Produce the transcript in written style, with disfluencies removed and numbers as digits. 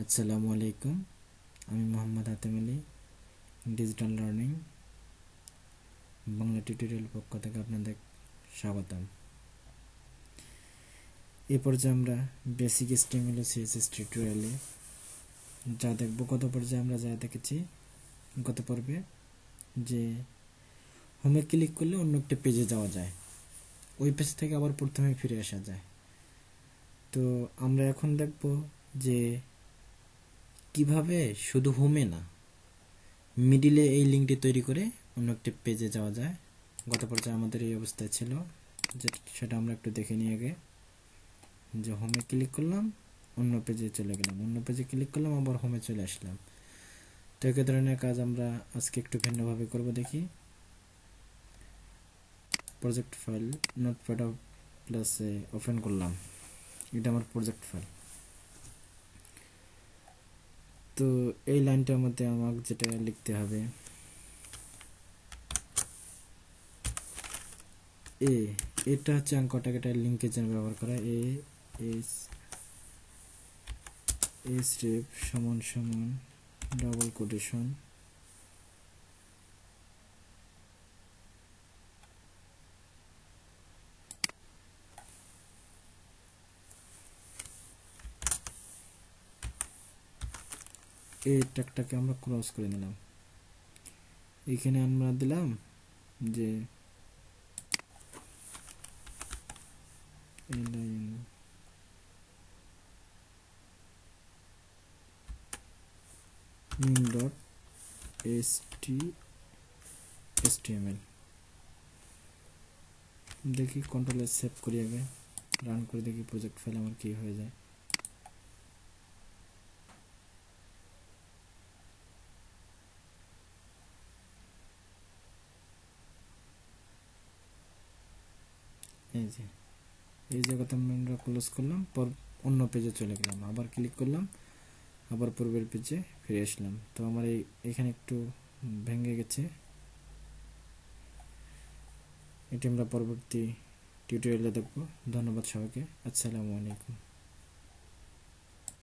আসসালামু আলাইকুম, আমি Mohammad Hatem Ali, digital learning Bangla tutorial পক্ষ থেকে আপনাদের স্বাগতম। এই পর্যায়ে আমরা বেসিক HTML ও CSS টিউটোরিয়ালে যা দেখব, গত পর্যায়ে আমরা যা দেখেছি, গত পর্বে যে হোমে ক্লিক করলে অন্য একটা পেজে যাওয়া যায়, ওই পেজ থেকে আবার প্রথমে ফিরে আসা যায়। তো আমরা এখন দেখব যে কিভাবে শুধু হোমে না, মিডিলে এই লিঙ্কটি তৈরি করে অন্য একটি পেজে যাওয়া যায়। গত পর্যায়ে আমাদের এই অবস্থায় ছিল, সেটা আমরা একটু দেখে নিয়ে আগে। যে হোমে ক্লিক করলাম, অন্য পেজে চলে গেলাম, অন্য পেজে ক্লিক করলাম, আবার হোমে চলে আসলাম। তো এই ধরনের কাজ আমরা আজকে একটু ভিন্নভাবে করব, দেখি। প্রজেক্ট ফাইল নোটপ্যাড প্লাসে ওপেন করলাম, এটা আমার প্রজেক্ট ফাইল। তো এই লাইনটার মধ্যে আমাকে যেটা লিখতে হবে, এটা হচ্ছে অঙ্কটাকে এটা লিঙ্কের জন্য ব্যবহার করা। স্টেপ সমান সমান ডাবল কোটেশন এই ট্যাগটাকে আমরা ক্রস করে নিলাম। এখানে আমরা দিলাম যে min.html দেখি, কন্ট্রোলে সেভ করি, আগে রান করে দেখি প্রজেক্ট ফাইল আমার কি হয়ে যায়। এই জায়গাতে আমরা ক্লোজ করলাম, পর অন্য পেজে চলে গেলাম, আবার ক্লিক করলাম, আবার পূর্বের পেজে ফিরে আসলাম। তো আমার এখানে একটু ভেঙে গেছে, এটি আমরা পরবর্তী টিউটোরিয়ালে দেখব। ধন্যবাদ সবাইকে, আসসালামু আলাইকুম।